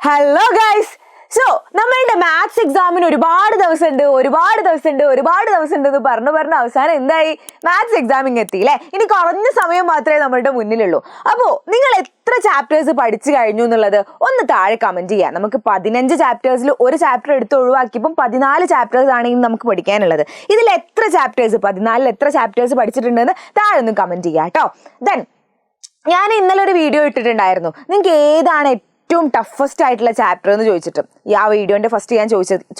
Hello guys. So നമ്മളുടെ maths എക്സാമിന് ഒരുപാട് ദിവസമുണ്ട് എന്ന് പറഞ്ഞ് അവസാനം എന്തായി? മാത്സ് എക്സാമിങ് എത്തി അല്ലേ? ഇനി കുറഞ്ഞ സമയം മാത്രമേ നമ്മളുടെ മുന്നിലുള്ളൂ. അപ്പോൾ നിങ്ങൾ എത്ര ചാപ്റ്റേഴ്സ് പഠിച്ചു കഴിഞ്ഞു എന്നുള്ളത് ഒന്ന് താഴെ കമന്റ് ചെയ്യാം. നമുക്ക് 15 ചാപ്റ്റേഴ്സിൽ ഒരു ചാപ്റ്റർ എടുത്ത് ഒഴിവാക്കിയപ്പം 14 ചാപ്റ്റേഴ്സ് ആണ് നമുക്ക് പഠിക്കാനുള്ളത്. ഇതിൽ എത്ര ചാപ്റ്റേഴ്സ് 14 എത്ര ചാപ്റ്റേഴ്സ് പഠിച്ചിട്ടുണ്ടെന്ന് താഴെ ഒന്ന് കമന്റ് ചെയ്യാം കേട്ടോ. ദെൻ ഞാൻ ഇന്നലെ ഒരു വീഡിയോ ഇട്ടിട്ടുണ്ടായിരുന്നു, നിങ്ങൾക്ക് ഏതാണ് ഏറ്റവും ടഫസ്റ്റ് ആയിട്ടുള്ള ചാപ്റ്റർ എന്ന് ചോദിച്ചിട്ട്. ആ വീഡിയോന്റെ ഫസ്റ്റ് ഞാൻ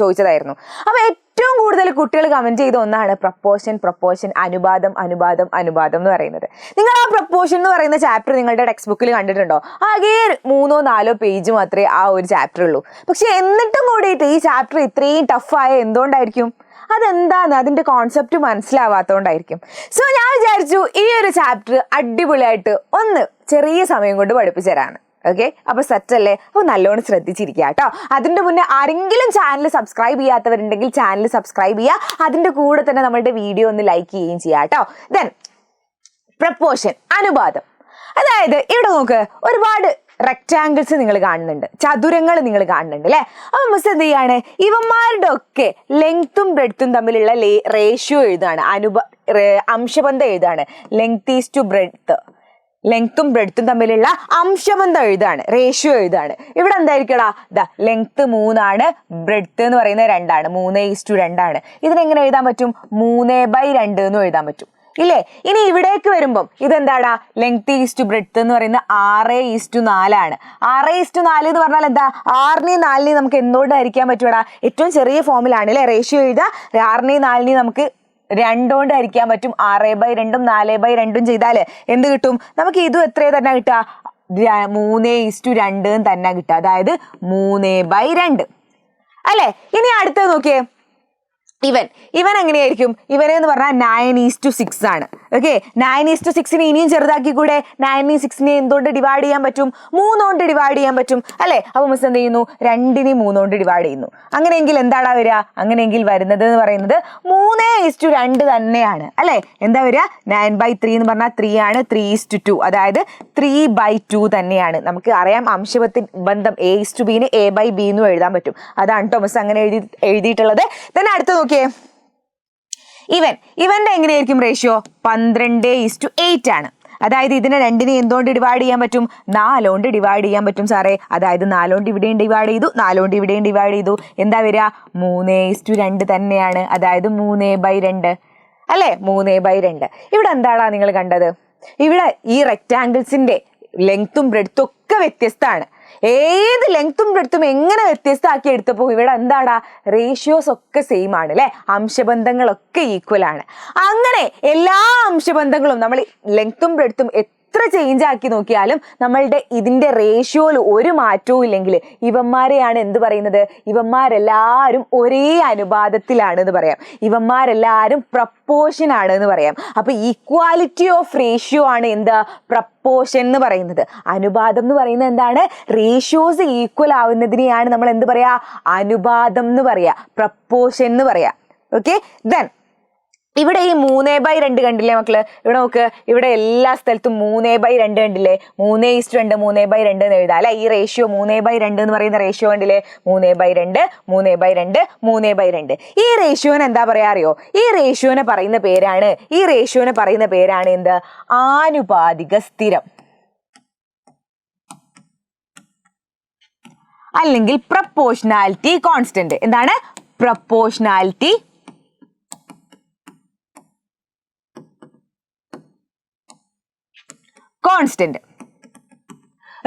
ചോദിച്ചതായിരുന്നു. അപ്പൊ ഏറ്റവും കൂടുതൽ കുട്ടികൾ കമന്റ് ചെയ്ത ഒന്നാണ് പ്രപ്പോർഷൻ, അനുപാതം എന്ന് പറയുന്നത്. നിങ്ങൾ ആ പ്രപ്പോർഷൻ എന്ന് പറയുന്ന ചാപ്റ്റർ നിങ്ങളുടെ ടെക്സ്റ്റ് ബുക്കിൽ കണ്ടിട്ടുണ്ടോ? ആകെ 3-4 പേജ് മാത്രമേ ആ ഒരു ചാപ്റ്റർ ഉള്ളൂ. പക്ഷെ എന്നിട്ടും കൂടിയിട്ട് ഈ ചാപ്റ്റർ ഇത്രയും ടഫായ എന്തുകൊണ്ടായിരിക്കും? അതെന്താന്ന് അതിന്റെ കോൺസെപ്റ്റ് മനസ്സിലാവാത്തതുകൊണ്ടായിരിക്കും. സോ ഞാൻ വിചാരിച്ചു ഈ ഒരു ചാപ്റ്റർ അടിപൊളിയായിട്ട് ഒന്ന് ചെറിയ സമയം കൊണ്ട് പഠിപ്പിച്ചു തരാണ്. ഓക്കെ, അപ്പൊ സെറ്റ് അല്ലേ? അപ്പൊ നല്ലോണം ശ്രദ്ധിച്ചിരിക്കുക കേട്ടോ. അതിന്റെ മുന്നേ ആരെങ്കിലും ചാനൽ സബ്സ്ക്രൈബ് ചെയ്യാത്തവരുണ്ടെങ്കിൽ ചാനൽ സബ്സ്ക്രൈബ് ചെയ്യുക. അതിന്റെ കൂടെ തന്നെ നമ്മളുടെ വീഡിയോ ഒന്ന് ലൈക്ക് ചെയ്യുകയും ചെയ്യാം കേട്ടോ. ദെൻ പ്രപ്പോർഷൻ, അനുപാതം. അതായത് ഇവിടെ നോക്ക്, ഒരുപാട് റെക്ടാങ്കിൾസ് നിങ്ങൾ കാണുന്നുണ്ട്, ചതുരങ്ങൾ നിങ്ങൾ കാണുന്നുണ്ട് അല്ലെ? അപ്പൊ മിസ് എന്ത് ചെയ്യാണ്? ഇവന്മാരുടെ ഒക്കെ ലെങ്ത്തും ബ്രെഡ്ത്തും തമ്മിലുള്ള റേഷ്യോ എഴുതാണ്, അംശബന്ധം എഴുതാണ്. ലെങ്ത്തും ബ്രെഡ്ത്തും തമ്മിലുള്ള അംശബന്ധം എഴുതാണ്, റേഷ്യോ എഴുതാണ്. ഇവിടെ എന്തായിരിക്കടാ? ലെങ്ത്ത് 3 ആണ്, ബ്രെഡ്ത്ത് എന്ന് പറയുന്നത് 2 ആണ്, 3:2 ആണ്. ഇതിനെങ്ങനെ എഴുതാൻ പറ്റും? 3/2 എന്നും എഴുതാൻ പറ്റും ഇല്ലേ? ഇനി ഇവിടേക്ക് വരുമ്പം ഇതെന്താടാ? ലെങ്ത് ഈസ്റ്റു ബ്രെഡ്ത്ത് എന്ന് പറയുന്നത് 6:4 ആണ്. 6:4 എന്ന് പറഞ്ഞാൽ എന്താ? 6നെയും 4നെയും നമുക്ക് എന്തുകൊണ്ട് ഹരിക്കാൻ പറ്റൂടാ? ഏറ്റവും ചെറിയ ഫോമിലാണ് അല്ലെ റേഷ്യോ എഴുതുക. 6നെയും 4നെയും നമുക്ക് 2 കൊണ്ട് ഹരിക്കാൻ പറ്റും. 6/2 4/2 ചെയ്താല് എന്ത് കിട്ടും? നമുക്ക് ഇതും എത്രയോ തന്നെ കിട്ടുക? 3:2 തന്നെ കിട്ടുക. അതായത് 3/2 അല്ലെ? ഇനി അടുത്തത് നോക്കിയേ, ഇവൻ എങ്ങനെയായിരിക്കും? ഇവനെന്ന് പറഞ്ഞാൽ 9:6 ആണ്. ഓക്കെ, 9:6 ഇനിയും ചെറുതാക്കി കൂടെ? 9:6 എന്തുകൊണ്ട് ഡിവൈഡ് ചെയ്യാൻ പറ്റും? 3 കൊണ്ട് ഡിവൈഡ് ചെയ്യാൻ പറ്റും അല്ലെ? അപ്പൊ മിസ് എന്ത് ചെയ്യുന്നു? 2നെ 3 കൊണ്ട് ഡിവൈഡ് ചെയ്യുന്നു. അങ്ങനെയെങ്കിൽ എന്താടാ വരിക? അങ്ങനെയെങ്കിൽ വരുന്നത് എന്ന് പറയുന്നത് 3:2 തന്നെയാണ് അല്ലെ? എന്താ വരിക? 9/3 എന്ന് പറഞ്ഞാൽ 3 ആണ്. 3:2 അതായത് 3/2 തന്നെയാണ്. നമുക്ക് അറിയാം അംശബന്ധം A:B A/B എന്നും എഴുതാൻ പറ്റും. അതാണ് കേട്ടോ മിസ് അങ്ങനെ എഴുതിയിട്ടുള്ളത്. തന്നെ അടുത്ത നോക്കിയേ, ഇവന്റെ എങ്ങനെയായിരിക്കും റേഷ്യോ? 12:8 ആണ്. അതായത് ഇതിനെ 2നെ എന്തുകൊണ്ട് ഡിവൈഡ് ചെയ്യാൻ പറ്റും? 4 കൊണ്ട് ഡിവൈഡ് ചെയ്യാൻ പറ്റും സാറേ. അതായത് 4 കൊണ്ട് ഇവിടെയും ഡിവൈഡ് ചെയ്തു, 4 കൊണ്ട് ഇവിടെയും ഡിവൈഡ് ചെയ്തു. എന്താ വരിക? 3:2 തന്നെയാണ്. അതായത് 3/2 അല്ലെ? 3/2. ഇവിടെ എന്താടാ നിങ്ങൾ കണ്ടത്? ഇവിടെ ഈ റെക്ടാങ്കിൾസിന്റെ ലെങ്ത്തും ബ്രെഡ്ത്തും ഒക്കെ വ്യത്യസ്തമാണ്. ഏത് ലെങ്ത്തും ബ്രെഡ്ത്തും എങ്ങനെ വ്യത്യസ്തമാക്കി എടുത്തപ്പോൾ ഇവിടെ എന്താടാ? റേഷ്യോസ് ഒക്കെ സെയിം ആണ് അല്ലെ? അംശബന്ധങ്ങളൊക്കെ ഈക്വൽ ആണ്. അങ്ങനെ എല്ലാ അംശബന്ധങ്ങളും നമ്മൾ ലെങ്ത്തും ബ്രെഡ്ത്തും എത്ര ചേഞ്ച് ആക്കി നോക്കിയാലും നമ്മളുടെ ഇതിന്റെ റേഷ്യോയിൽ ഒരു മാറ്റവും ഇല്ലെങ്കിൽ ഇവന്മാരെയാണ് എന്ത് പറയുന്നത്? ഇവന്മാരെല്ലാവരും ഒരേ അനുപാതത്തിലാണ് എന്ന് പറയാം. ഇവന്മാരെല്ലാവരും പ്രപ്പോർഷൻ ആണ് എന്ന് പറയാം. അപ്പൊ ഈക്വാലിറ്റി ഓഫ് റേഷ്യോ ആണ് എന്താ? പ്രപ്പോർഷൻ എന്ന് പറയുന്നത്. അനുപാതം എന്ന് പറയുന്നത് എന്താണ്? റേഷ്യോസ് ഈക്വൽ ആവുന്നതിനെയാണ് നമ്മൾ എന്ത് പറയാ? അനുപാതം എന്ന് പറയാ, പ്രപ്പോർഷൻ എന്ന് പറയാ. ഓക്കെ, ദെൻ ഇവിടെ ഈ 3/2 കണ്ടില്ലേ മക്കള്? ഇവിടെ നോക്ക്, ഇവിടെ എല്ലാ സ്ഥലത്തും 3/2 കണ്ടില്ലേ? 3:2 3/2 എന്ന് എഴുതാം അല്ലെ? ഈ റേഷ്യോ 3/2 എന്ന് പറയുന്ന റേഷ്യോ കണ്ടില്ലേ? 3/2 3/2. ഈ റേഷ്യോനെ എന്താ പറയാ അറിയോ? ഈ റേഷ്യോനെ പറയുന്ന പേരാണ് എന്ത്? ആനുപാതിക സ്ഥിരം അല്ലെങ്കിൽ പ്രപ്പോർഷണാലിറ്റി കോൺസ്റ്റന്റ്. എന്താണ്? Proportionality constant.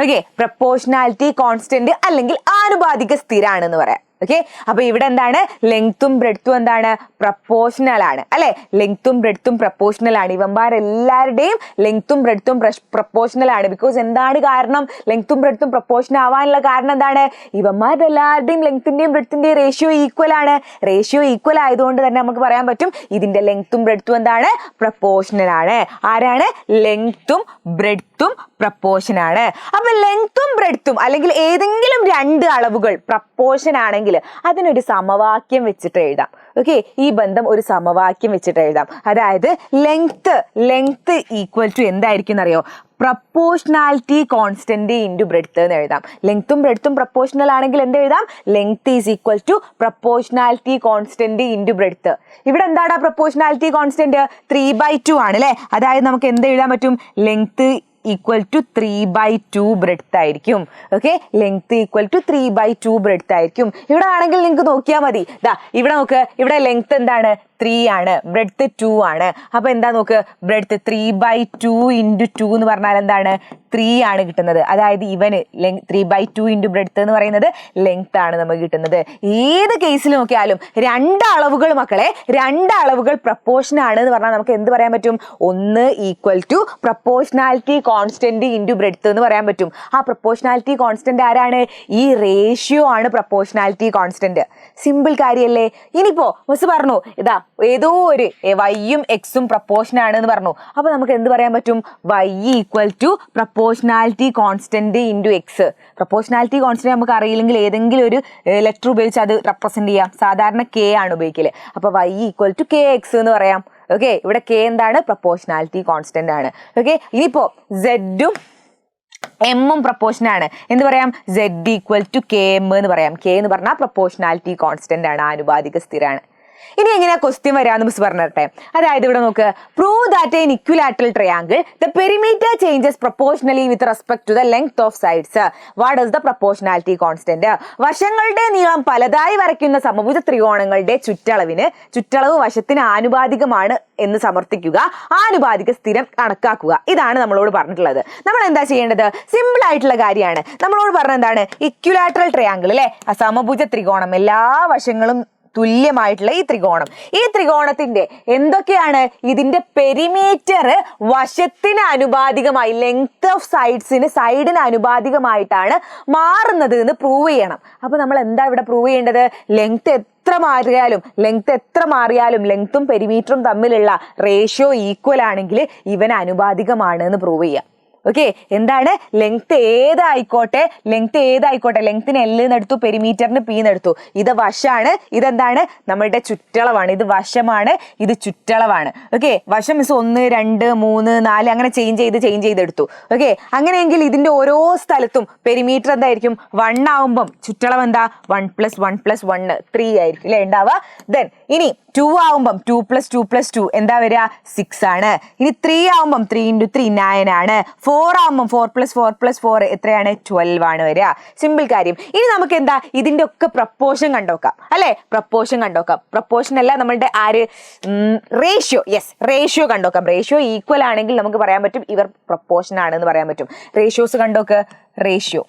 Okay, proportionality constant അല്ലെങ്കിൽ ആനുപാതിക സ്ഥിരാണെന്ന് പറയാം. ഓക്കെ, അപ്പൊ ഇവിടെ എന്താണ്? ലെങ്ത്തും ബ്രെഡ്ത്തും എന്താണ്? പ്രപ്പോർഷണൽ ആണ് അല്ലെ? ലെങ്ത്തും ബ്രെഡ്ത്തും പ്രപ്പോർഷണൽ ആണ്. ഇവന്മാരെല്ലാവരുടെയും ലെങ്ത്തും ബ്രെഡ്ത്തും പ്രപ്പോർഷണൽ ആണ്. ബിക്കോസ് എന്താണ് കാരണം ലെങ്ത്തും ബ്രെഡ്ത്തും പ്രപ്പോർഷൻ ആവാനുള്ള കാരണം എന്താണ്? ഇവന്മാരുടെ എല്ലാവരുടെയും ലെങ്ത്തിന്റെയും ബ്രെഡ്ത്തിന്റെയും റേഷ്യോ ഈക്വൽ ആണ്. റേഷ്യോ ഈക്വൽ ആയതുകൊണ്ട് തന്നെ നമുക്ക് പറയാൻ പറ്റും ഇതിന്റെ ലെങ്ത്തും ബ്രെഡ്ത്തും എന്താണ്? പ്രപ്പോർഷണൽ ആണ്. ആരാണ്? ലെങ്ത്തും ബ്രെഡ്ത്തും പ്രപ്പോർഷൻ ആണ്. അപ്പൊ ലെങ്ത്തും ബ്രെഡ്ത്തും അല്ലെങ്കിൽ ഏതെങ്കിലും 2 അളവുകൾ പ്രപ്പോർഷൻ ആണെങ്കിൽ അതിനൊരു സമവാക്യം വെച്ചിട്ട് എഴുതാം. ഓക്കെ, ഈ ബന്ധം ഒരു സമവാക്യം വെച്ചിട്ട് എഴുതാം. അതായത് ലെങ്ത് ഈക്വൽ ടു എന്തായിരിക്കും എന്നറിയോ? പ്രപ്പോർഷണാലിറ്റി കോൺസ്റ്റന്റ് ഇൻറ്റു ബ്രെഡ്ത്ത് എന്ന് എഴുതാം. ലെങ്ത്തും ബ്രെഡ്ത്തും പ്രപ്പോർഷണൽ ആണെങ്കിൽ എന്ത് എഴുതാം? Length is equal to proportionality constant into breadth. ഇവിടെ എന്താണ് പ്രപ്പോർഷണാലിറ്റി കോൺസ്റ്റന്റ്? 3/2 ആണ് അല്ലേ? അതായത് നമുക്ക് എന്ത് എഴുതാൻ പറ്റും? ലെങ്ത് ഈക്വൽ ടു 3/2 ബ്രെഡ്ത്ത് ആയിരിക്കും. Okay, length equal to 3/2 breadth ആയിരിക്കും. ഇവിടെ ആണെങ്കിൽ നിങ്ങൾക്ക് നോക്കിയാൽ മതി. ദാ ഇവിടെ നോക്ക്, ഇവിടെ ലെങ്ത് എന്താണ്? 3 ആണ്, ബ്രെഡ്ത്ത് 2 ആണ്. അപ്പൊ എന്താ നോക്ക്, ബ്രെഡ്ത്ത് 3/2 ഇൻറ്റു 2 എന്ന് പറഞ്ഞാൽ എന്താണ്? 3 ആണ് കിട്ടുന്നത്. അതായത് ഇവന് 3/2 ഇൻറ്റു ബ്രെഡ്ത്ത് എന്ന് പറയുന്നത് ലെങ്ത് ആണ് നമുക്ക് കിട്ടുന്നത്. ഏത് കേസിൽ നോക്കിയാലും രണ്ട് അളവുകൾ മക്കളെ, രണ്ട് അളവുകൾ പ്രപ്പോർഷൻ ആണ് എന്ന് പറഞ്ഞാൽ നമുക്ക് എന്ത് പറയാൻ പറ്റും? ഒന്ന് equal to proportionality constant into breadth എന്ന് പറയാൻ പറ്റും. ആ പ്രപ്പോർഷണാലിറ്റി കോൺസ്റ്റന്റ് ആരാണ്? ഈ റേഷ്യോ ആണ് പ്രപ്പോർഷണാലിറ്റി കോൺസ്റ്റന്റ്. സിമ്പിൾ കാര്യല്ലേ? ഇനിയിപ്പോ മിസ് പറഞ്ഞു ഇതാ ഏതോ ഒരു വൈയും എക്സും പ്രപ്പോർഷൻ ആണ് എന്ന് പറഞ്ഞു. അപ്പൊ നമുക്ക് എന്ത് പറയാൻ പറ്റും? Y equal to proportionality constant into x. Proportionality constant നമുക്ക് അറിയില്ലെങ്കിൽ ഏതെങ്കിലും ഒരു ലെറ്റർ ഉപയോഗിച്ച് അത് റെപ്രസെന്റ് ചെയ്യാം. സാധാരണ കെ ആണ് ഉപയോഗിക്കല്. അപ്പൊ y equal to k x എന്ന് പറയാം. ഓക്കെ, ഇവിടെ കെ എന്താണ്? പ്രപ്പോർഷണാലിറ്റി കോൺസ്റ്റന്റ് ആണ്. ഓക്കെ, ഇനിയിപ്പോ സെഡും എമ്മും പ്രപ്പോർഷൻ ആണ്. എന്ത് പറയാം? Zed equal to k m എന്ന് പറയാം. കെ എന്ന് പറഞ്ഞാൽ പ്രപ്പോർഷണാലിറ്റി കോൺസ്റ്റന്റ് ആണ്, ആനുപാതിക സ്ഥിരമാണ്. ഇനി എങ്ങനെയാ ക്വസ്റ്റ്യൻ വരാന്ന് മിസ് പറഞ്ഞിട്ടെ. അതായത് ഇവിടെ നോക്ക്, prove that in equilateral triangle the perimeter changes proportionally with respect to the length of sides. What is the proportionality constant? വശങ്ങളുടെ നീളം പലതായി വരയ്ക്കുന്ന സമഭുജ ത്രികോണങ്ങളുടെ ചുറ്റളവ് വശത്തിന് ആനുപാതികമാണ് എന്ന് സമർത്ഥിക്കുക. ആനുപാതിക സ്ഥിരം കണക്കാക്കുക. ഇതാണ് നമ്മളോട് പറഞ്ഞിട്ടുള്ളത്. നമ്മൾ എന്താ ചെയ്യേണ്ടത്? സിമ്പിൾ ആയിട്ടുള്ള കാര്യമാണ്. നമ്മളോട് പറഞ്ഞ എന്താണ്? ഇക്വിലാറ്ററൽ ട്രയാങ്കിൾ അല്ലെ, സമഭുജ ത്രികോണം, എല്ലാ വശങ്ങളും തുല്യമായിട്ടുള്ള ഈ ത്രികോണത്തിന്റെ എന്തൊക്കെയാണ്? ഇതിന്റെ പെരിമീറ്റർ വശത്തിന് അനുപാതികമായി, ലെങ്ത് ഓഫ് സൈഡിന് അനുപാതികമായിട്ടാണ് മാറുന്നത് എന്ന് പ്രൂവ് ചെയ്യണം. അപ്പൊ നമ്മൾ എന്താ ഇവിടെ പ്രൂവ് ചെയ്യേണ്ടത്? ലെങ്ത് എത്ര മാറിയാലും ലെങ്ത്തും പെരിമീറ്ററും തമ്മിലുള്ള റേഷ്യോ ഈക്വൽ ആണെങ്കിൽ ഇവൻ അനുപാതികമാണ് എന്ന് പ്രൂവ് ചെയ്യാം. ഓക്കെ, എന്താണ്? ലെങ്ത് ഏതായിക്കോട്ടെ, ലെങ്ത്തിന് L എന്നെടുത്തു, പെരിമീറ്ററിന് P എന്നെടുത്തു. ഇത് വശമാണ്, ഇതെന്താണ്? നമ്മളുടെ ചുറ്റളവാണ്. ഇത് വശമാണ്, ഇത് ചുറ്റളവാണ്. ഓക്കെ, വശം മിസ് 1, 2, 3, 4 അങ്ങനെ ചേഞ്ച് ചെയ്തെടുത്തു. ഓക്കെ, അങ്ങനെയെങ്കിൽ ഇതിന്റെ ഓരോ സ്ഥലത്തും പെരിമീറ്റർ എന്തായിരിക്കും? 1 ആവുമ്പം ചുറ്റളവ് എന്താ? 1 + 1 + 1 3 ആയിരിക്കും അല്ലെ ഉണ്ടാവുക. ദെൻ ഇനി 2 ആവുമ്പം 2 + 2 + 2 എന്താ വരിക? 6 ആണ്. ഇനി 3 ആവുമ്പം 3 × 3 9 ആണ്. 4 ആവുമ്പം 4 + 4 + 4 എത്രയാണ്? 12 ആണ് വരിക. സിമ്പിൾ കാര്യം. ഇനി നമുക്ക് എന്താ ഇതിന്റെ ഒക്കെ പ്രപ്പോർഷൻ കണ്ടോക്കാം അല്ലെ? പ്രപ്പോർഷൻ അല്ല നമ്മളുടെ ആര്? റേഷ്യോ. യെസ്, റേഷ്യോ കണ്ടോക്കാം. റേഷ്യോ ഈക്വൽ ആണെങ്കിൽ നമുക്ക് പറയാൻ പറ്റും ഇവർ പ്രപ്പോർഷൻ ആണെന്ന് പറയാൻ പറ്റും. റേഷ്യോസ് കണ്ടോക്ക്. റേഷ്യോ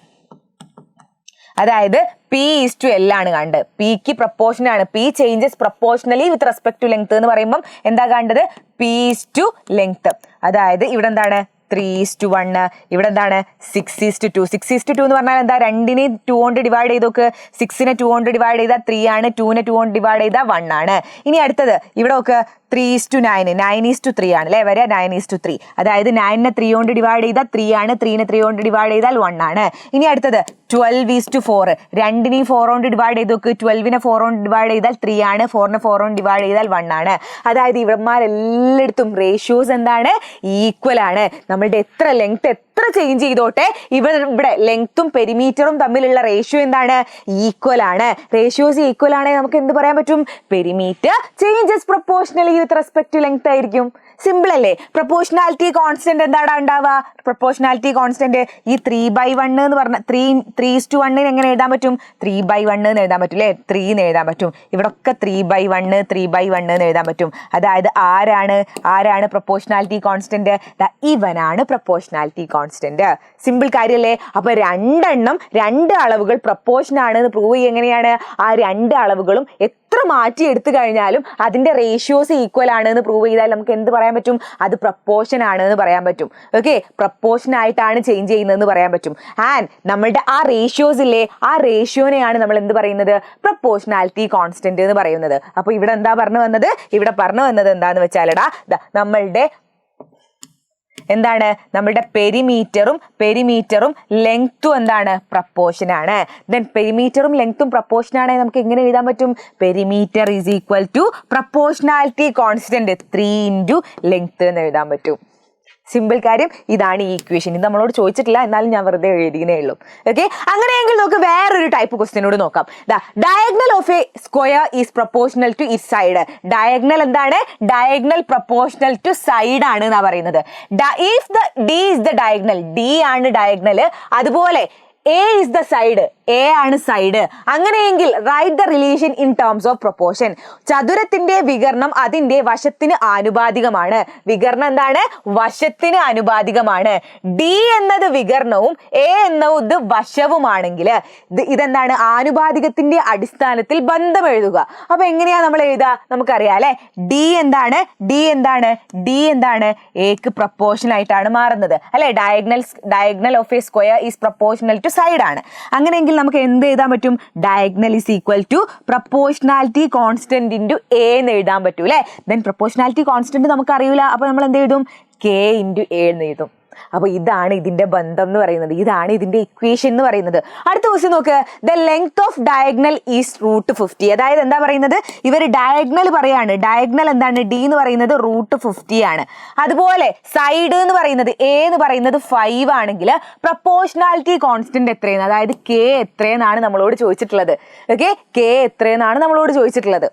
അതായത് P/L ആണ് കണ്ടത്. പിക്ക് പ്രപ്പോർഷൻ ആണ്. P changes proportionally with respect to length എന്ന് പറയുമ്പോൾ എന്താ കണ്ടത്? P/length. അതായത് ഇവിടെ എന്താണ്? 3:1. ഇവിടെ എന്താണ്? 6:2. 6:2 എന്ന് പറഞ്ഞാൽ എന്താ? 2നെ 2 കൊണ്ട് ഡിവൈഡ് ചെയ്ത് നോക്ക്. 6നെ 2 കൊണ്ട് ഡിവൈഡ് ചെയ്താൽ 3 ആണ്. 2നെ 2 കൊണ്ട് ഡിവൈഡ് ചെയ്താൽ 1 ആണ്. ഇനി അടുത്തത് ഇവിടെ നോക്ക്, 3:9. 9:3 ആണ് അല്ലെ വരിക? 9:3. അതായത് 9നെ 3 കൊണ്ട് ഡിവൈഡ് ചെയ്താൽ 3 ആണ്. 3നെ 3 കൊണ്ട് ഡിവൈഡ് ചെയ്താൽ 1 ആണ്. ഇനി അടുത്തത് 12:4. 2നെയും 4 കൊണ്ട് ഡിവൈഡ് ചെയ്ത് നോക്ക്. 12നെ 4 കൊണ്ട് ഡിവൈഡ് ചെയ്താൽ 3 ആണ്. 4നെ 4 കൊണ്ട് ഡിവൈഡ് ചെയ്താൽ 1 ആണ്. അതായത് ഇവന്മാരെല്ലായിടത്തും റേഷ്യോസ് എന്താണ്? ഈക്വൽ ആണ്. നമ്മളുടെ എത്ര ലെങ്ത് എത്ര ചേഞ്ച് ചെയ്തോട്ടെ, ഇവിടെ ലെങ്ത്തും പെരിമീറ്ററും തമ്മിലുള്ള റേഷ്യോ എന്താണ്? ഈക്വൽ ആണ്. റേഷ്യോസ് ഈക്വൽ ആണെങ്കിൽ നമുക്ക് എന്ത് പറയാൻ പറ്റും? Perimeter changes proportionally with respect to length ആയിരിക്കും. സിമ്പിൾ അല്ലേ? പ്രപ്പോർഷണാലിറ്റി കോൺസ്റ്റന്റ് എന്താണ് ഉണ്ടാവുക? പ്രപ്പോർഷണാലിറ്റി കോൺസ്റ്റന്റ് ഈ 3/1 എന്ന് പറഞ്ഞ 3:1 എങ്ങനെ എഴുതാൻ പറ്റും? 3/1 എന്ന് എഴുതാൻ പറ്റും അല്ലേ? 3 എന്ന് എഴുതാൻ പറ്റും. ഇവിടെ ഒക്കെ 3/1 എന്ന് എഴുതാൻ പറ്റും. അതായത് ആരാണ് പ്രപ്പോർഷണാലിറ്റി കോൺസ്റ്റന്റ്? ഇവനാണ് പ്രപ്പോർഷണാലിറ്റി കോൺസ്റ്റന്റ്. സിമ്പിൾ കാര്യല്ലേ? അപ്പൊ രണ്ട് അളവുകൾ പ്രപ്പോർഷൻ ആണ് എന്ന് പ്രൂവ് ചെയ്യുക എങ്ങനെയാണ്? ആ രണ്ട് അളവുകളും എത്ര മാറ്റി എടുത്തു കഴിഞ്ഞാലും അതിന്റെ റേഷ്യോസ് ഈക്വൽ ആണ് എന്ന് പ്രൂവ് ചെയ്താൽ നമുക്ക് എന്ത് പറയാൻ പറ്റും? അത് പ്രപ്പോർഷൻ ആണ് എന്ന് പറയാൻ പറ്റും. ഓക്കെ, പ്രപ്പോർഷൻ ആയിട്ടാണ് ചേഞ്ച് ചെയ്യുന്നതെന്ന് പറയാൻ പറ്റും. ആൻഡ് നമ്മളുടെ ആ റേഷ്യോസ് ഇല്ലേ, ആ റേഷ്യോനെയാണ് നമ്മൾ എന്ത് പറയുന്നത്? പ്രപ്പോർഷണാലിറ്റി കോൺസ്റ്റന്റ് എന്ന് പറയുന്നത്. അപ്പൊ ഇവിടെ എന്താ പറഞ്ഞു വന്നത്? എന്താന്ന് വെച്ചാലടാ, നമ്മളുടെ എന്താണ്? നമ്മളുടെ പെരിമീറ്ററും ലെങ്ത്തും എന്താണ്? പ്രപ്പോർഷൻ ആണ്. ദെൻ പെരിമീറ്ററും ലെങ്ത്തും പ്രപ്പോർഷൻ ആണെങ്കിൽ നമുക്ക് എങ്ങനെ എഴുതാൻ പറ്റും? Perimeter is equal to proportionality constant 3 × length എന്ന് എഴുതാൻ പറ്റും. സിമ്പിൾ കാര്യം, ഇതാണ് ഈ ഇക്വേഷൻ. ഇത് നമ്മളോട് ചോദിച്ചിട്ടില്ല, എന്നാലും ഞാൻ വെറുതെ എഴുതിയേ ഉള്ളൂ. ഓക്കെ, അങ്ങനെയെങ്കിൽ നമുക്ക് വേറൊരു ടൈപ്പ് ക്വസ്റ്റ്യനോട് നോക്കാം. Diagonal of a square is proportional to it side. Diagonal എന്താണ്? ഡയഗണൽ പ്രൊപ്പോർഷണൽ ടു സൈഡ് ആണ് എന്നാ പറയുന്നത്. If the d is the diagonal, d ആണ് ഡയഗണൽ, അതുപോലെ a is the side, a ആണ് സൈഡ്, അങ്ങനെയെങ്കിൽ right the relation in terms of proportion. ചതുരത്തിന്റെ വികർണം അതിന്റെ വശത്തിന് ആനുപാതികമാണ്. വികർണം എന്താണ്? വശത്തിന് ആനുപാതികമാണ്. ഡി എന്നത് വികർണവും എ എന്നത് വശവുമാണെങ്കിൽ ഇതെന്താണ്? ആനുപാതികത്തിന്റെ അടിസ്ഥാനത്തിൽ ബന്ധം എഴുതുക. അപ്പൊ എങ്ങനെയാ നമ്മൾ എഴുതുക? നമുക്കറിയാം അല്ലെ, ഡി എന്താണ്? ഡി എന്താണ്? ഡി എന്താണ്? എക്ക് പ്രൊപ്പോർഷൻ ആയിട്ടാണ് മാറുന്നത് അല്ലെ. Diagonal of a square is proportional to side ആണ്. അങ്ങനെയെങ്കിൽ നമുക്ക് എന്ത് എഴുതാൻ പറ്റും? Diagonal is equal to proportionality constant into a എന്ന് എഴുതാൻ പറ്റൂ അല്ലെ. ദെൻ പ്രൊപ്പോർഷണാലിറ്റി കോൺസ്റ്റന്റ് നമുക്ക് അറിയില്ല, അപ്പൊ നമ്മൾ എന്ത് എഴുതും? കെ ഇൻറ്റു എ എന്ന് എഴുതും. അപ്പൊ ഇതാണ് ഇതിന്റെ ബന്ധം എന്ന് പറയുന്നത്, ഇതാണ് ഇതിന്റെ ഇക്വേഷൻ എന്ന് പറയുന്നത്. അടുത്ത ക്വസ്റ്റ്യൻ നോക്ക്. The length of diagonal is √50. അതായത് എന്താ പറയുന്നത്? ഇവർ ഡയഗണൽ പറയാണ്. ഡയഗണൽ എന്താണ്? ഡി എന്ന് പറയുന്നത് √50 ആണ്. അതുപോലെ സൈഡ് എന്ന് പറയുന്നത് എ എന്ന് പറയുന്നത് 5 ആണെങ്കിൽ പ്രൊപ്പോർഷണാലിറ്റി കോൺസ്റ്റന്റ് എത്രയാണ്? അതായത് കെ എത്രയെന്നാണ് നമ്മളോട് ചോദിച്ചിട്ടുള്ളത്. ഓക്കെ, കെ എത്രയെന്നാണ് നമ്മളോട് ചോദിച്ചിട്ടുള്ളത്.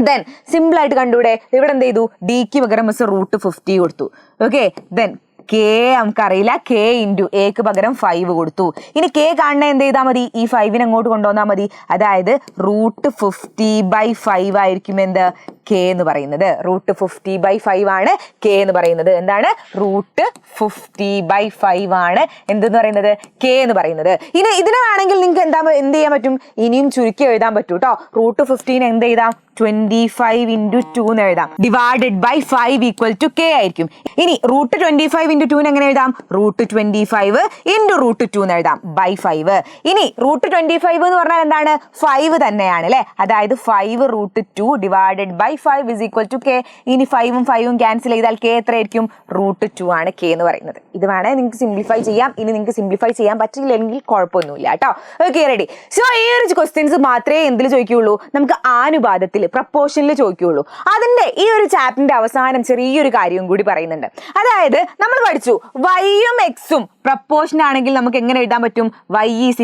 ദെൻ സിമ്പിൾ ആയിട്ട് കണ്ടൂടെ? ഇവിടെ എന്ത് ചെയ്തു? ഡിക്ക് പകരം √50 കൊടുത്തു. ഓക്കെ, ദെൻ കെ നമുക്കറിയില്ല, കെ ഇൻറ്റു എക്ക് പകരം 5 കൊടുത്തു. ഇനി കെ കാണുന്ന എന്ത് ചെയ്താൽ മതി? ഈ 5 അങ്ങോട്ട് കൊണ്ടുവന്നാൽ മതി. അതായത് √50/5 ആയിരിക്കും എന്ത്? കെ എന്ന് പറയുന്നത്. √50/5 ആണ് കെ എന്ന് പറയുന്നത്. എന്താണ്? √50/5 ആണ് എന്തെന്ന് പറയുന്നത്? കെ എന്ന് പറയുന്നത്. ഇനി ഇതിനെ വേണമെങ്കിൽ നിങ്ങൾക്ക് എന്ത് ചെയ്യാൻ പറ്റും? ഇനിയും ചുരുക്കി എഴുതാൻ പറ്റൂ കേട്ടോ. √50 എന്ത് എഴുതാം? 25 × 2 എന്ന് എഴുതാം. /5 = k ആയിരിക്കും. ഇനി √25 × 2 എങ്ങനെ എഴുതാം? √25 × √2 എന്ന് എഴുതാം /5. ഇനി √25 എന്ന് പറഞ്ഞാൽ എന്താണ്? 5 തന്നെയാണ് അല്ലെ. അതായത് 5 √2 /5 = k. ഇനി 5ഉം 5ഉം ക്യാൻസൽ ചെയ്താൽ k എത്ര ആയിരിക്കും? √2 ആണ് k എന്ന് പറയുന്നത്. ഇത് വേണേ നിങ്ങൾക്ക് സിംപ്ലിഫൈ ചെയ്യാം. ഇനി നിങ്ങൾക്ക് സിംപ്ലിഫൈ ചെയ്യാൻ പറ്റില്ലെങ്കിൽ കുഴപ്പമൊന്നുമില്ല കേട്ടോ. Okay, ready. സോ ഈ ഒരു ക്വസ്റ്റ്യൻസ് മാത്രമേ എന്തിൽ ചോദിക്കുകയുള്ളൂ? നമുക്ക് ആനുപാതത്തിൽ, പ്രപ്പോർഷനിൽ ചോദിക്കുകയുള്ളൂ. അതിന്റെ ഈ ഒരു ചാപ്റ്ററിന്റെ അവസാനം ചെറിയൊരു കാര്യവും കൂടി പറയുന്നുണ്ട്. അതായത് നമ്മൾ പഠിച്ചു വൈയും എക്സും പ്രപ്പോർഷൻ ആണെങ്കിൽ നമുക്ക് എങ്ങനെ എഴുതാൻ പറ്റും? y =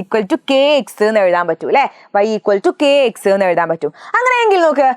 kx എന്ന് എഴുതാൻ പറ്റും അല്ലെ. y = kx എന്ന് എഴുതാൻ പറ്റും. അങ്ങനെയെങ്കിൽ നോക്ക്,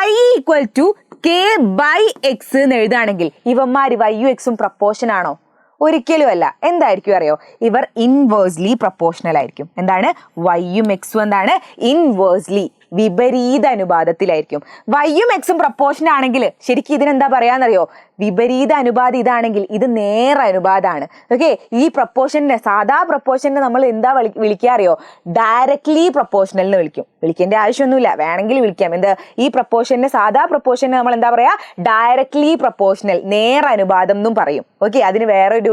y = k/x എന്ന് എഴുതുകയാണെങ്കിൽ ഇവന്മാർ വൈയും എക്സും പ്രപ്പോർഷൻ ആണോ? ഒരിക്കലും അല്ല. എന്തായിരിക്കും അറിയോ? ഇവർ ഇൻവേഴ്സ്ലി പ്രപ്പോർഷണൽ ആയിരിക്കും. എന്താണ്? വൈയും എക്സും എന്താണ്? ഇൻവേഴ്സ്ലി, വിപരീത അനുപാതത്തിലായിരിക്കും. വൈയും എക്സും പ്രപ്പോർഷൻ ആണെങ്കിൽ ശരിക്കും ഇതിനെന്താ പറയാന്നറിയോ? വിപരീത അനുപാതം ഇതാണെങ്കിൽ ഇത് നേർ അനുപാതമാണ്. ഓക്കെ, ഈ പ്രപ്പോർഷനെ, സാധാ പ്രപ്പോർഷനെ നമ്മൾ എന്താ വിളിക്കാറിയോ? ഡയറക്ട്ലി പ്രപ്പോർഷണൽ എന്ന് വിളിക്കേണ്ട ആവശ്യമൊന്നുമില്ല, വേണമെങ്കിൽ വിളിക്കാം. എന്ത്? ഈ പ്രപ്പോർഷനെ, സാധാ പ്രപ്പോർഷനെ നമ്മൾ എന്താ പറയാ? ഡയറക്ട്ലി പ്രപ്പോർഷണൽ, നേർ അനുപാതം എന്നും പറയും. ഓക്കെ, അതിന് വേറൊരു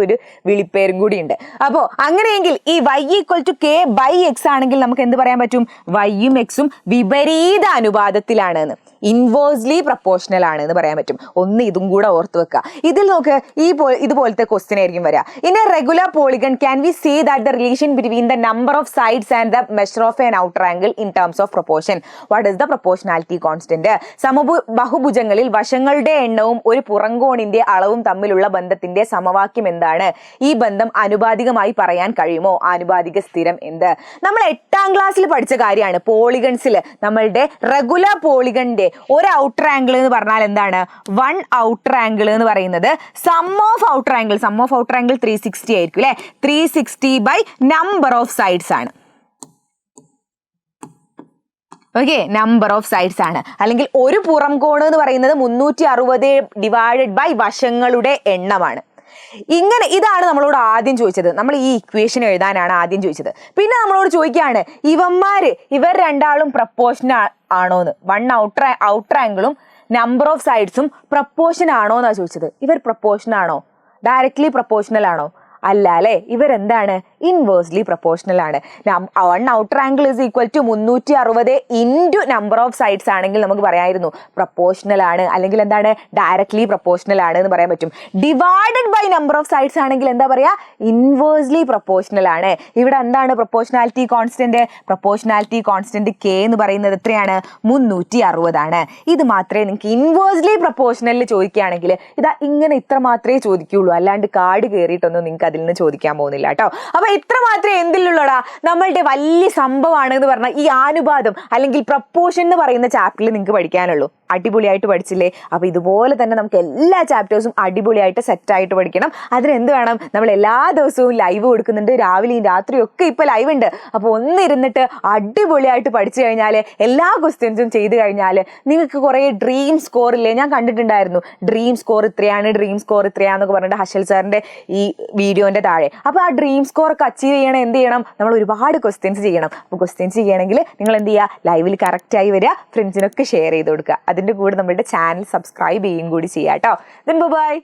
വിളിപ്പേരും കൂടി ഉണ്ട്. അപ്പോ അങ്ങനെയെങ്കിൽ ഈ y = k/x ആണെങ്കിൽ നമുക്ക് എന്ത് പറയാൻ പറ്റും? വൈയും എക്സും വിപരീത അനുപാതത്തിലാണ് എന്ന്, ഇൻവേഴ്സ്ലി പ്രപ്പോർഷണൽ ആണ് എന്ന് പറയാൻ പറ്റും. ഒന്ന് ഇതും കൂടെ ഓർത്ത് വെക്കുക. ഇതിൽ നോക്ക്, ഇതുപോലത്തെ ക്വസ്റ്റ്യൻ ആയിരിക്കും വരിക. In a regular polygon can we see that the relation between the number of sides and the measure of an outer angle in terms of proportion. What is the proportionality constant? ബഹുഭുജങ്ങളിൽ വശങ്ങളുടെ എണ്ണവും ഒരു പുറംകോണിന്റെ അളവും തമ്മിലുള്ള ബന്ധത്തിന്റെ സമവാക്യം എന്താണ്? ഈ ബന്ധം ആനുപാതികമായി പറയാൻ കഴിയുമോ? ആനുപാതിക സ്ഥിരം എന്ത്? നമ്മൾ 8ാം ക്ലാസ്സിൽ പഠിച്ച കാര്യമാണ്. പോളിഗൺസിൽ നമ്മളുടെ റെഗുലർ പോളിഗണിന്റെ ഒരു ഔട്ടർ ആംഗിൾ എന്ന് പറഞ്ഞാൽ എന്താണ്? 1 ഔട്ടർ ആംഗിൾ എന്ന് പറയുന്നത് സം ഓഫ് ഔട്ടർ ആംഗിൾ 360 ആയിരിക്കും അല്ലെ. 360 നമ്പർ ഓഫ് സൈഡ്സ് ആണ്. ഓക്കെ, നമ്പർ ഓഫ് സൈഡ്സ് ആണ്. അല്ലെങ്കിൽ ഒരു പുറം കോണ് എന്ന് പറയുന്നത് 360 വശങ്ങളുടെ എണ്ണമാണ്. ഇതാണ് നമ്മളോട് ആദ്യം ചോദിച്ചത്. നമ്മൾ ഈ ഇക്വേഷൻ എഴുതാനാണ് ആദ്യം ചോദിച്ചത്. പിന്നെ നമ്മളോട് ചോദിക്കുകയാണ് ഇവർ രണ്ടാളും പ്രപ്പോർഷൻ ആണോന്ന്. 1 ഔട്ടർ ആംഗിളും നമ്പർ ഓഫ് സൈഡ്സും പ്രപ്പോർഷൻ ആണോ എന്നാ ചോദിച്ചത്. ഇവർ പ്രപ്പോർഷൻ ആണോ? ഡയറക്ട്ലി പ്രപ്പോർഷണൽ ആണോ? അല്ല അല്ലെ. ഇവരെന്താണ്? ഇൻവേഴ്സ്ലി പ്രൊപ്പോർഷണൽ ആണ്. One outer angle is equal to 360 into number of sides ആണെങ്കിൽ നമുക്ക് പറയായിരുന്നു പ്രൊപ്പോർഷണൽ ആണ്, അല്ലെങ്കിൽ എന്താണ് ഡയറക്ട്ലി പ്രൊപ്പോർഷണൽ ആണ് എന്ന് പറയാൻ പറ്റും. Divided by number of sides ആണെങ്കിൽ എന്താ പറയാ, ഇൻവേഴ്സ്ലി പ്രൊപ്പോർഷണൽ ആണ്. ഇവിടെ എന്താണ് proportionality constant? Proportionality constant k എന്ന് പറയുന്നത് എത്രയാണ്? 360 ആണ്. ഇത് മാത്രമേ നിങ്ങൾക്ക് ഇൻവേഴ്സ്ലി പ്രൊപ്പോർഷണലിൽ ചോദിക്കുകയാണെങ്കിൽ ഇതാ ഇങ്ങനെ ഇത്ര മാത്രമേ ചോദിക്കുകയുള്ളൂ, അല്ലാണ്ട് കാർഡ് കയറിയിട്ടൊന്നും നിങ്ങൾക്ക് അതിൽ നിന്ന് ചോദിക്കാൻ പോകുന്നില്ല കേട്ടോ. അപ്പൊ ഇത്ര മാത്രമേ എന്തിലുള്ളൂടാ നമ്മളുടെ വലിയ സംഭവമാണ് എന്ന് പറഞ്ഞാൽ ഈ അനുപാതം അല്ലെങ്കിൽ പ്രപ്പോർഷൻ എന്ന് പറയുന്ന ചാപ്റ്ററിൽ നിങ്ങൾക്ക് പഠിക്കാനുള്ളൂ. അടിപൊളിയായിട്ട് പഠിച്ചില്ലേ? അപ്പൊ ഇതുപോലെ തന്നെ നമുക്ക് എല്ലാ ചാപ്റ്റേഴ്സും അടിപൊളിയായിട്ട് സെറ്റായിട്ട് പഠിക്കണം. അതിനെന്ത് വേണം? നമ്മൾ എല്ലാ ദിവസവും ലൈവ് കൊടുക്കുന്നുണ്ട്, രാവിലെയും രാത്രിയും ഒക്കെ ഇപ്പൊ ലൈവ് ഉണ്ട്. അപ്പോൾ ഒന്നിരുന്നിട്ട് അടിപൊളിയായിട്ട് പഠിച്ചു കഴിഞ്ഞാൽ എല്ലാ ക്വസ്റ്റ്യൻസും ചെയ്ത് കഴിഞ്ഞാൽ നിങ്ങൾക്ക് കുറേ ഡ്രീം സ്കോർ ഇല്ലേ, ഞാൻ കണ്ടിട്ടുണ്ടായിരുന്നു ഡ്രീം സ്കോർ ഇത്രയാന്നൊക്കെ പറഞ്ഞിട്ട് ഹഷൽ സാറിന്റെ ഈ വീഡിയോന്റെ താഴെ. അപ്പോൾ ആ ഡ്രീം സ്കോർ ഒക്കെ അച്ചീവ് ചെയ്യണം, എന്ത് ചെയ്യണം? നമ്മൾ ഒരുപാട് ക്വസ്റ്റ്യൻസ് ചെയ്യണം. അപ്പോൾ ക്വസ്റ്റ്യൻസ് ചെയ്യണമെങ്കിൽ നിങ്ങൾ എന്ത് ചെയ്യുക, ലൈവിൽ കറക്റ്റായി വരിക, ഫ്രണ്ട്സിനൊക്കെ ഷെയർ ചെയ്ത് കൊടുക്കുക. അതിൻ്റെ കൂടെ നമ്മുടെ ചാനൽ സബ്സ്ക്രൈബ് ചെയ്യും കൂടി ചെയ്യാം കേട്ടോ. ബൈ.